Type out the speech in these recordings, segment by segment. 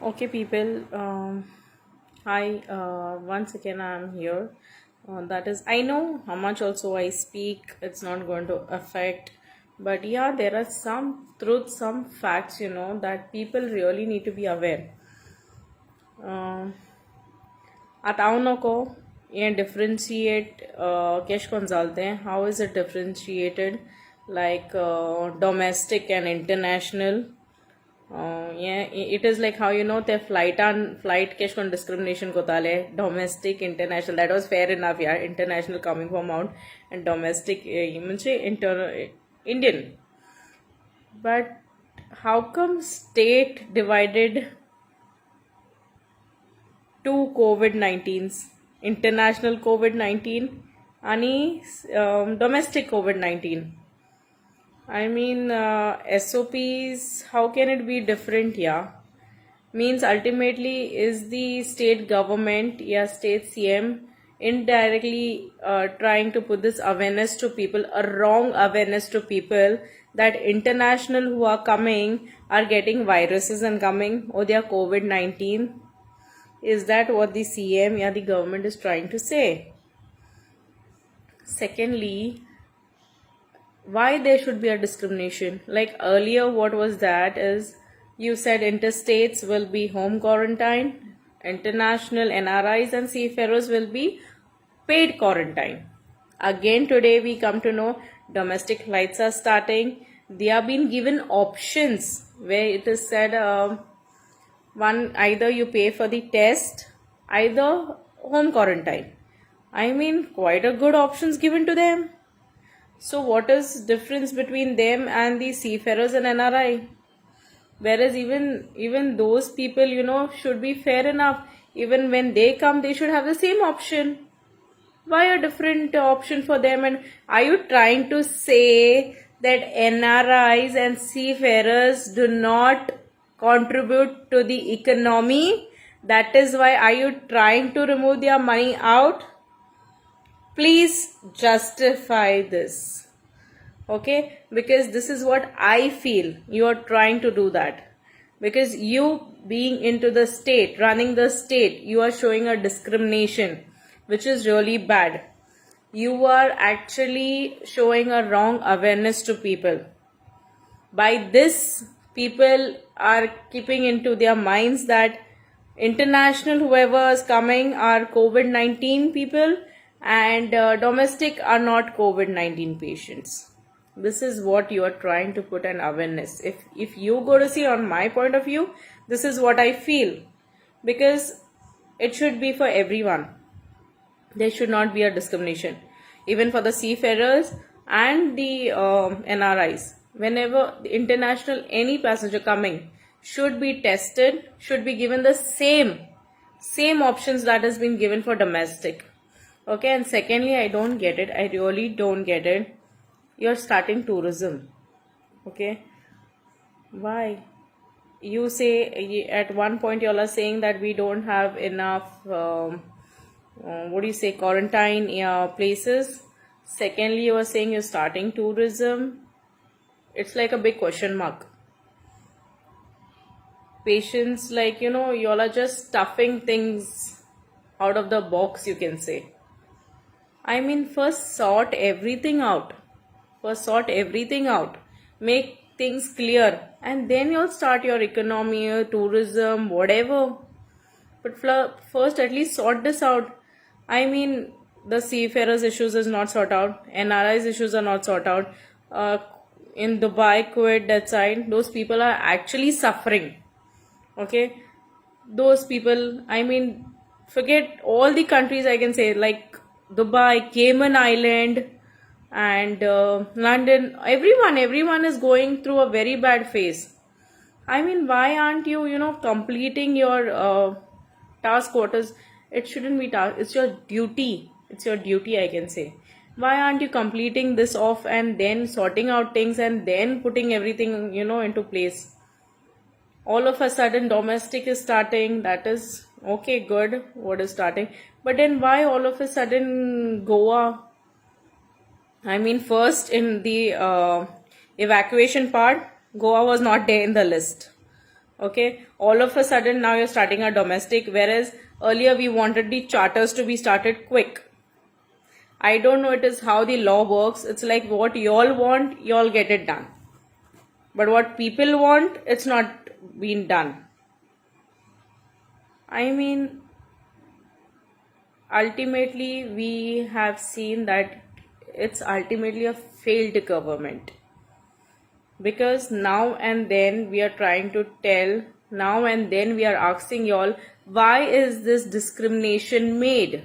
Okay, people. Hi. Once again, I'm here. That is, I know how much also I speak. It's not going to affect, but yeah, there are some truths, some facts, that people really need to be aware. Um Ataúno ko ये differentiate cash कौन डालते हैं? How is it differentiated? Like domestic and international. Yeah, it is like how the flight cash con discrimination ko tale domestic international, that was fair enough. Yeah, international coming from out and domestic Indian. But how come state divided two COVID-19s, international COVID-19 and domestic COVID-19? I mean, SOPs, how can it be different? Yeah, means ultimately is the state government, yeah, state CM indirectly trying to put this awareness to people, a wrong awareness to people, that international who are coming are getting viruses and coming, or they are COVID-19. Is that what the CM, yeah, the government is trying to say? Secondly, why there should be a discrimination? Like earlier, what was that is, you said interstates will be home quarantine, international NRIs and seafarers will be paid quarantine. Again, today we come to know domestic flights are starting. They are being given options where it is said, one, either you pay for the test, either home quarantine. I mean, quite a good options given to them. So what is difference between them and the seafarers and NRI? Whereas even those people, should be fair enough. Even when they come, they should have the same option. Why a different option for them? And are you trying to say that NRIs and seafarers do not contribute to the economy? That is why are you trying to remove their money out? Please justify this. Okay, because this is what I feel. You are trying to do that because you being into the state, running the state, you are showing a discrimination which is really bad. You are actually showing a wrong awareness to people. By this, people are keeping into their minds that international whoever is coming are COVID-19 people and domestic are not COVID-19 patients. This is what you are trying to put an awareness. If you go to see on my point of view, this is what I feel, because it should be for everyone. There should not be a discrimination, even for the seafarers and the NRIs. Whenever the international any passenger coming should be tested, should be given the same options that has been given for domestic. Okay, and secondly, I don't get it. I really don't get it. You're starting tourism. Okay, why? You say at one point you all are saying that we don't have enough. What do you say? Quarantine places. Secondly, you are saying you're starting tourism. It's like a big question mark. Patients, like you all are just stuffing things out of the box, you can say. I mean, first sort everything out. First sort everything out. Make things clear. And then you'll start your economy, your tourism, whatever. But first, at least sort this out. I mean, the seafarers issues is not sorted out. NRI's issues are not sorted out. In Dubai, Kuwait, that side, those people are actually suffering. Okay, those people, I mean, forget all the countries, I can say, like Dubai, Cayman Island, and London. Everyone is going through a very bad phase. I mean, why aren't you completing your task quarters? It shouldn't be task, it's your duty. It's your duty, I can say. Why aren't you completing this off and then sorting out things and then putting everything into place? All of a sudden domestic is starting, that is okay, good, what is starting, but then why all of a sudden Goa? I mean, first in the evacuation part, Goa was not there in the list. Okay, all of a sudden now you're starting a domestic, whereas earlier we wanted the charters to be started quick. I don't know, it is how the law works. It's like what y'all want, y'all get it done. But what people want, it's not been done. I mean, ultimately we have seen that it's ultimately a failed government. Because now and then we are trying to tell, now and then we are asking y'all, why is this discrimination made?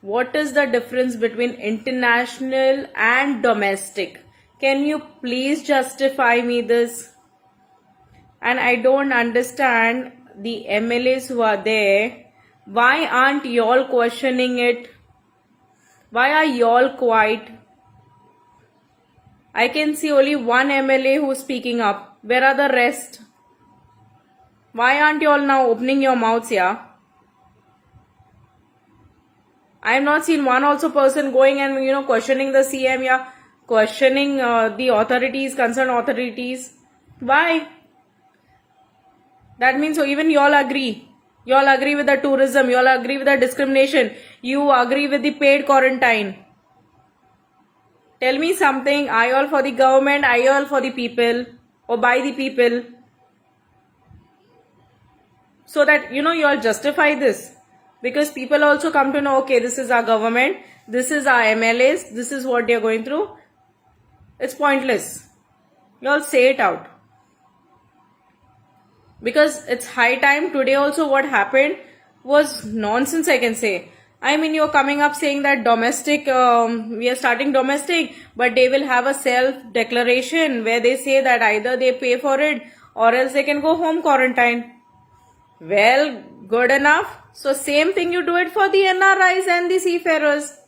What is the difference between international and domestic? Can you please justify me this? And I don't understand the MLAs who are there. Why aren't y'all questioning it? Why are y'all quiet? I can see only one MLA who's speaking up. Where are the rest? Why aren't y'all now opening your mouths, yeah? I have not seen one also person going and questioning the CM, yeah, questioning the authorities, concerned authorities. Why? That means so even y'all agree. Y'all agree with the tourism. Y'all agree with the discrimination. You agree with the paid quarantine. Tell me something. Are y'all for the government? Are y'all for the people? Or by the people? So that y'all justify this. Because people also come to know, okay, this is our government, this is our MLAs, this is what they're going through. It's pointless. Y'all say it out. Because it's high time. Today also what happened was nonsense, I can say. I mean, you're coming up saying that domestic, we are starting domestic, but they will have a self-declaration where they say that either they pay for it or else they can go home quarantine. Well, good enough. So same thing you do it for the NRIs and the seafarers.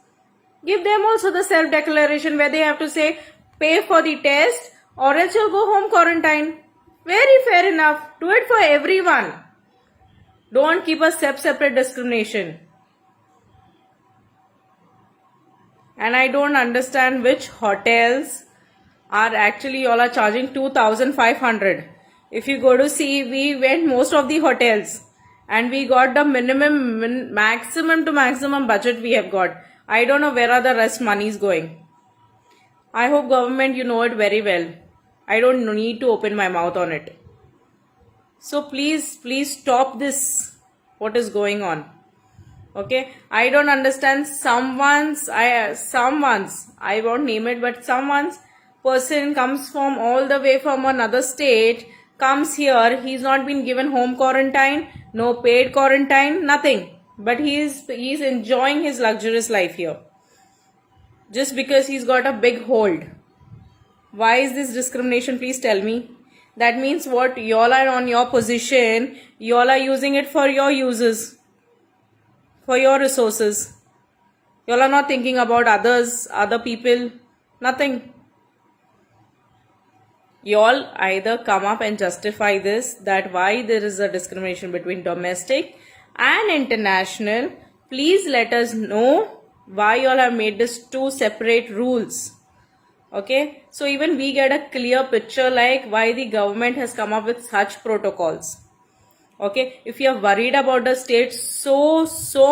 Give them also the self-declaration where they have to say pay for the test or else you'll go home quarantine. Very fair enough. Do it for everyone. Don't keep a separate discrimination. And I don't understand which hotels are actually all are charging 2,500. If you go to see, we went most of the hotels and we got the maximum to maximum budget we have got. I don't know where are the rest money is going. I hope government, you know it very well. I don't need to open my mouth on it. So please stop this. What is going on? Okay, I don't understand someone's, I won't name it, but someone's person comes from all the way from another state, comes here, he's not been given home quarantine, no paid quarantine, nothing. But he's enjoying his luxurious life here. Just because he's got a big hold. Why is this discrimination? Please tell me. That means what? Y'all are on your position, y'all are using it for your uses. For your resources. Y'all are not thinking about others, other people, nothing. Y'all either come up and justify this, that why there is a discrimination between domestic and international. Please let us know why y'all have made this two separate rules. Okay, so even we get a clear picture like why the government has come up with such protocols. Okay, if you are worried about the state so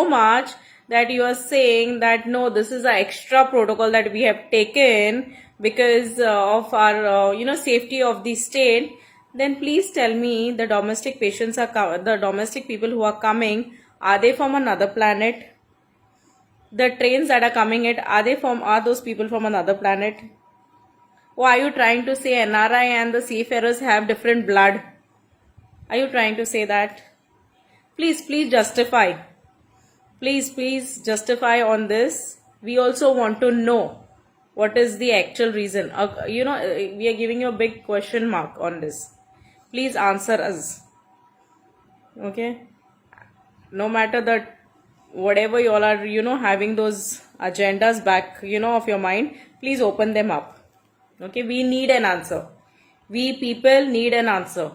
much that you are saying that no, this is an extra protocol that we have taken because of our safety of the state, then please tell me the domestic patients the domestic people who are coming, are they from another planet? The trains that are coming are those people from another planet? Or are you trying to say NRI and the seafarers have different blood? Are you trying to say that? Please justify. Please justify on this. We also want to know what is the actual reason. We are giving you a big question mark on this. Please answer us. Okay? No matter that whatever you all are, having those agendas back, of your mind, please open them up. Okay? We need an answer. We people need an answer.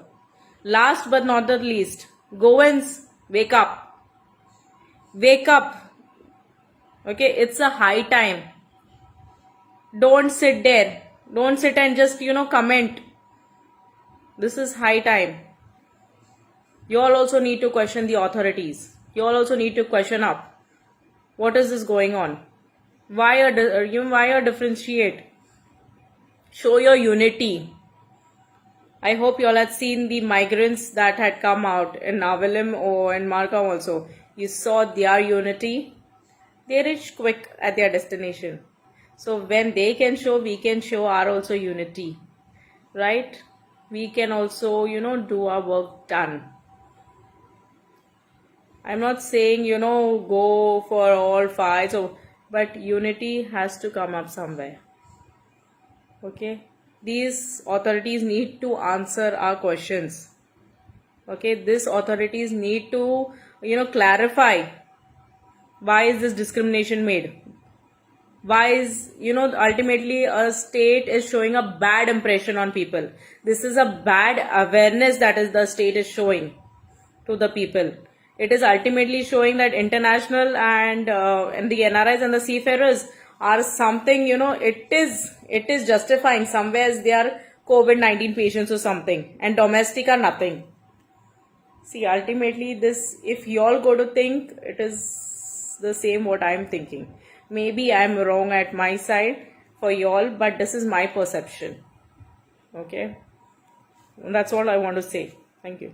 Last but not the least, Goans, wake up. Wake up. Okay, it's a high time. Don't sit there. Don't sit and just, comment. This is high time. You all also need to question the authorities. You all also need to question up. What is this going on? Why differentiate? Show your unity. I hope you all had seen the migrants that had come out in Navalim or in Markham also. You saw their unity. They reached quick at their destination. So when they can show, we can show our also unity, right? We can also, do our work done. I'm not saying, go for all fights, but unity has to come up somewhere. Okay? These authorities need to answer our questions. Okay? These authorities need to, clarify why is this discrimination made? Why is, ultimately a state is showing a bad impression on people. This is a bad awareness that is the state is showing to the people. It is ultimately showing that international and the NRIs and the seafarers are something, it is justifying somewhere as they are COVID-19 patients or something, and domestic are nothing. See, ultimately this, if you all go to think, it is the same what I'm thinking. Maybe I'm wrong at my side for y'all, but this is my perception. Okay, and that's all I want to say. Thank you.